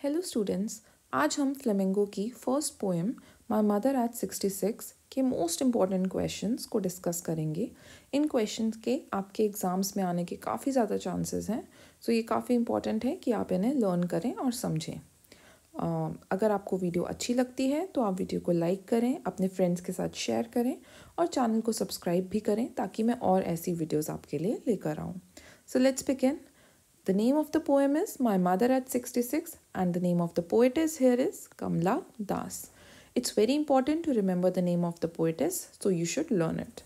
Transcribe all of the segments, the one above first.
Hello students, आज हम flamingo की first poem my mother eight 66 के मोस्ट इम्पॉर्टेंट क्वेश्चंस को डिस्कस करेंगे। इन क्वेश्चंस के आपके एग्ज़ाम्स में आने के काफ़ी ज़्यादा चांसेस हैं, सो ये काफ़ी इम्पॉर्टेंट है कि आप इन्हें लर्न करें और समझें। अगर आपको वीडियो अच्छी लगती है तो आप वीडियो को लाइक करें, अपने फ्रेंड्स के साथ शेयर करें और चैनल को सब्सक्राइब भी करें ताकि मैं और ऐसी वीडियोज़ आपके लिए लेकर आऊँ। So let's begin. The name of the poem is My Mother at 66 and the name of the poetess here is Kamla Das. It's very important to remember the name of the poetess, so you should learn it.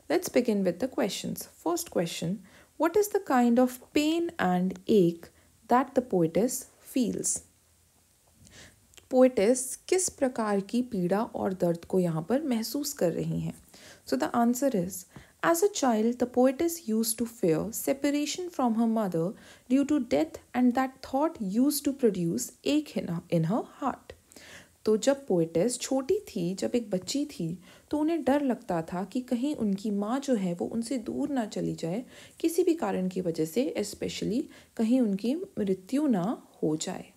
Let's begin with the questions. First question, what is the kind of pain and ache that the poetess feels? Poetess किस प्रकार की पीड़ा और दर्द को यहाँ पर महसूस कर रही हैं? So the answer is As a child, the poetess used to fear separation from her mother due to death, and that thought used to produce ache in her heart. तो जब पोएटेस छोटी थी, जब एक बच्ची थी, तो उन्हें डर लगता था कि कहीं उनकी माँ जो है वो उनसे दूर ना चली जाए किसी भी कारण की वजह से, स्पेशली कहीं उनकी मृत्यु ना हो जाए।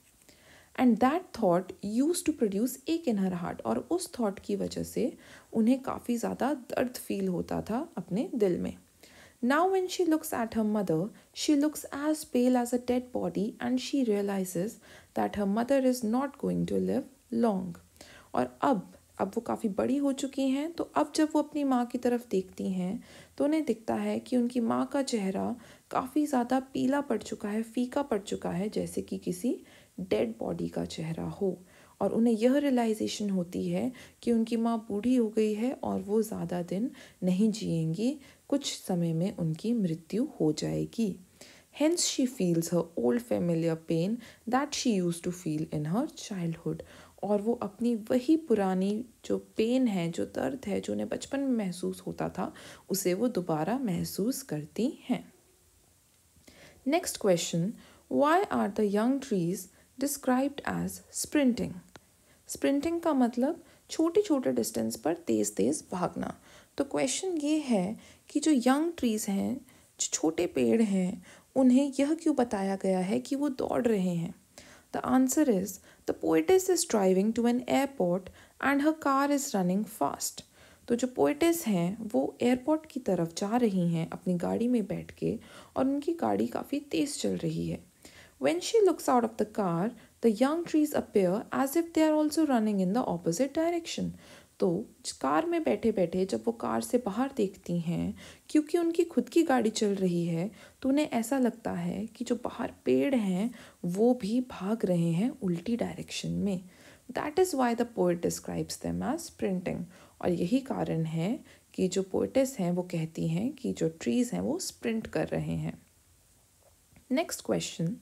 And that thought use to produce एक इन हर हार्ट, और उस थॉट की वजह से उन्हें काफ़ी ज़्यादा दर्द फील होता था अपने दिल में। Now when she looks at her mother, she looks as pale as a dead body and she realises that her mother is not going to live long. और अब वो काफ़ी बड़ी हो चुकी हैं, तो अब जब वो अपनी माँ की तरफ देखती हैं तो उन्हें दिखता है कि उनकी माँ का चेहरा काफ़ी ज़्यादा पीला पड़ चुका है, फीका पड़ चुका है, जैसे कि किसी डेड बॉडी का चेहरा हो। और उन्हें यह रियलाइजेशन होती है कि उनकी माँ बूढ़ी हो गई है और वो ज़्यादा दिन नहीं जिएंगी, कुछ समय में उनकी मृत्यु हो जाएगी। Hence she feels her old familiar pain that she used to feel in her childhood. और वो अपनी वही पुरानी जो पेन है, जो दर्द है, जो उन्हें बचपन में महसूस होता था, उसे वो दोबारा महसूस करती हैं। Next question, why are the young trees described as sprinting? Sprinting का मतलब छोटे छोटे डिस्टेंस पर तेज़ तेज़ भागना। तो क्वेश्चन ये है कि जो यंग ट्रीज़ हैं, जो छोटे पेड़ हैं, उन्हें यह क्यों बताया गया है कि वो दौड़ रहे हैं? The answer is the poetess is driving to an airport and her car is running fast. तो जो पोएटेस हैं वो एयरपोर्ट की तरफ जा रही हैं अपनी गाड़ी में बैठ के, और उनकी गाड़ी काफ़ी तेज़ चल रही है। When she looks out of the car, the young trees appear as if they are also running in the opposite direction. तो कार में बैठे बैठे जब वो कार से बाहर देखती हैं, क्योंकि उनकी खुद की गाड़ी चल रही है, तो उन्हें ऐसा लगता है कि जो बाहर पेड़ हैं वो भी भाग रहे हैं उल्टी डायरेक्शन में। That is why the poet describes them as sprinting. और यही कारण है कि जो पोएटेस हैं वो कहती हैं कि जो ट्रीज़ हैं वो स्प्रिंट कर रहे हैं। Next question,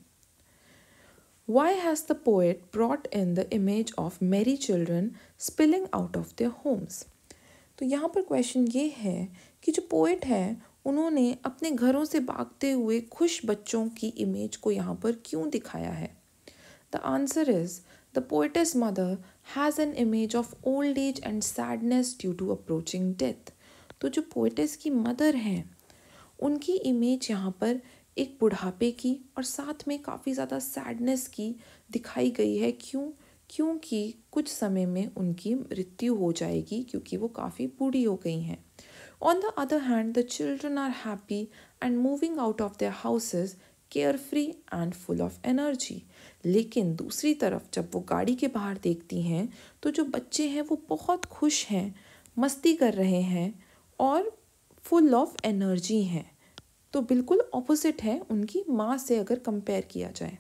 Why has the poet brought in the image of merry children spilling out of their homes? तो यहाँ पर क्वेश्चन ये है कि जो पोएट है उन्होंने अपने घरों से भागते हुए खुश बच्चों की इमेज को यहाँ पर क्यों दिखाया है? The answer is the poetess mother has an image of old age and sadness due to approaching death. तो जो पोएटेस की मदर हैं उनकी इमेज यहाँ पर एक बुढ़ापे की और साथ में काफ़ी ज़्यादा सैडनेस की दिखाई गई है। क्योंकि कुछ समय में उनकी मृत्यु हो जाएगी, क्योंकि वो काफ़ी बूढ़ी हो गई हैं। On the other hand the children are happy and moving out of their houses care free and full of energy. लेकिन दूसरी तरफ जब वो गाड़ी के बाहर देखती हैं तो जो बच्चे हैं वो बहुत खुश हैं, मस्ती कर रहे हैं और फुल ऑफ एनर्जी हैं। तो बिल्कुल ऑपोजिट है उनकी माँ से अगर कंपेयर किया जाए।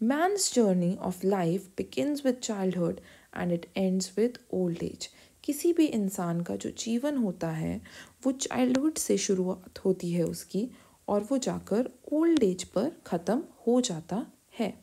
Man's journey of life begins with childhood and it ends with old age. किसी भी इंसान का जो जीवन होता है वो चाइल्डहुड से शुरुआत होती है उसकी, और वो जाकर ओल्ड एज पर ख़त्म हो जाता है।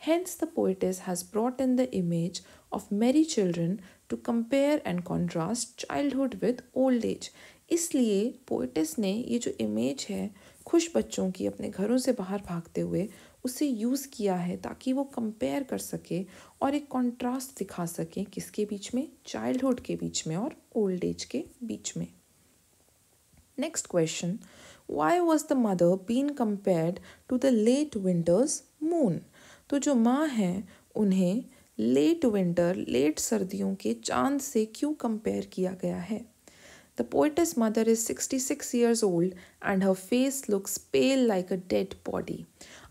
Hence the poetess has brought in the image of merry children to compare and contrast childhood with old age. इसलिए पोएटेस ने ये जो इमेज है खुश बच्चों की अपने घरों से बाहर भागते हुए, उसे यूज़ किया है ताकि वो कंपेयर कर सके और एक कॉन्ट्रास्ट दिखा सके किसके बीच में, चाइल्डहुड के बीच में और ओल्ड एज के बीच में। Next question, why was the mother been compared to the late winter's moon? तो जो माँ हैं उन्हें लेट विंटर, लेट सर्दियों के चांद से क्यों कंपेयर किया गया है? The poetess mother is 66 years old and her face looks pale like a dead body.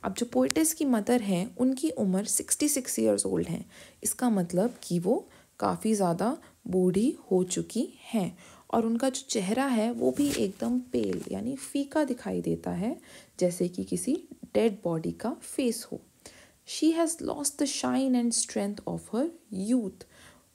अब जो पोइटेस की मदर हैं उनकी उम्र 66 ईयर्स ओल्ड है। इसका मतलब कि वो काफ़ी ज़्यादा बूढ़ी हो चुकी हैं और उनका जो चेहरा है वो भी एकदम पेल यानी फीका दिखाई देता है, जैसे कि किसी डेड बॉडी का फेस हो। She has lost the shine and strength of her youth.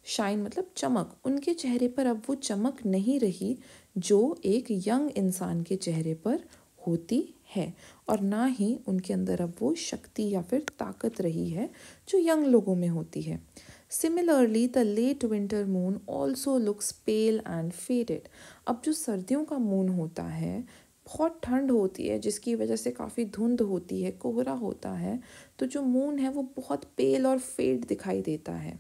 Shine मतलब चमक, उनके चेहरे पर अब वो चमक नहीं रही जो एक यंग इंसान के चेहरे पर होती है, और ना ही उनके अंदर अब वो शक्ति या फिर ताकत रही है जो यंग लोगों में होती है। Similarly the late winter moon also looks pale and faded. अब जो सर्दियों का मून होता है, बहुत ठंड होती है जिसकी वजह से काफ़ी धुंध होती है, कोहरा होता है, तो जो मून है वो बहुत पेल और फेड दिखाई देता है।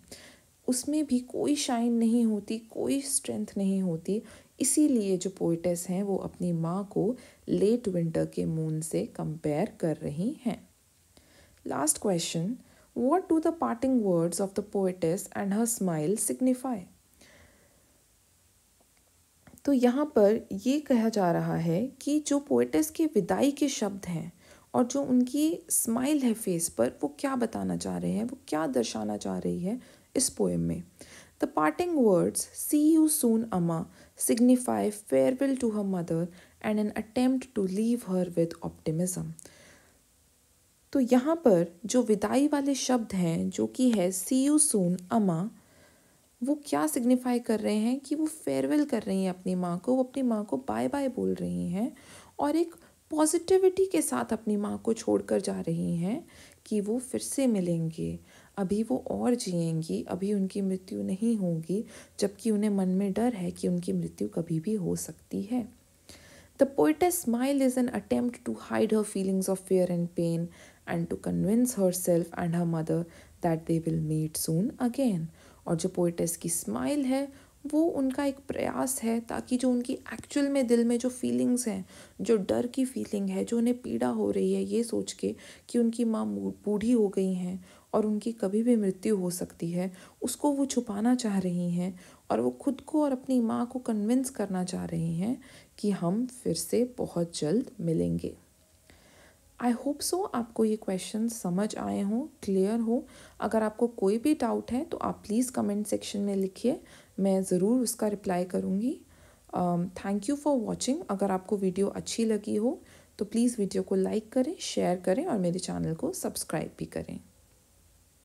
उसमें भी कोई शाइन नहीं होती, कोई स्ट्रेंथ नहीं होती। इसीलिए जो पोइटेस हैं वो अपनी माँ को लेट विंटर के मून से कंपेयर कर रही हैं। Last question, what do the parting words of the poetess and her smile signify? तो यहाँ पर ये कहा जा रहा है कि जो पोइटेस के विदाई के शब्द हैं और जो उनकी स्माइल है फेस पर, वो क्या बताना चाह रहे हैं, वो क्या दर्शाना चाह रही है इस पोएम में। The parting words see you soon Amma signify farewell to her mother and an attempt to leave her with optimism. तो यहाँ पर जो विदाई वाले शब्द हैं जो कि है सी यू सून अम्मा, वो क्या सिग्निफाई कर रहे हैं कि वो फेयरवेल कर रही हैं अपनी माँ को, वो अपनी माँ को बाय बाय बोल रही हैं और एक पॉजिटिविटी के साथ अपनी माँ को छोड़कर जा रही हैं कि वो फिर से मिलेंगे, अभी वो और जिएंगी, अभी उनकी मृत्यु नहीं होगी, जबकि उन्हें मन में डर है कि उनकी मृत्यु कभी भी हो सकती है। The poetess' smile is an attempt to hide her feelings of fear and pain and to convince herself and her mother that they will meet soon again. और जो पोइटेस की स्माइल है वो उनका एक प्रयास है ताकि जो उनकी एक्चुअल में दिल में जो फीलिंग्स हैं, जो डर की फीलिंग है, जो उन्हें पीड़ा हो रही है ये सोच के कि उनकी माँ बूढ़ी हो गई हैं और उनकी कभी भी मृत्यु हो सकती है, उसको वो छुपाना चाह रही हैं और वो खुद को और अपनी माँ को कन्विंस करना चाह रही हैं कि हम फिर से बहुत जल्द मिलेंगे। आई होप सो आपको ये क्वेश्चन समझ आए हों, क्लियर हो। अगर आपको कोई भी डाउट है तो आप प्लीज़ कमेंट सेक्शन में लिखिए, मैं ज़रूर उसका रिप्लाई करूँगी। Thank you for watching. अगर आपको वीडियो अच्छी लगी हो तो प्लीज़ वीडियो को लाइक करें, शेयर करें और मेरे चैनल को सब्सक्राइब भी करें।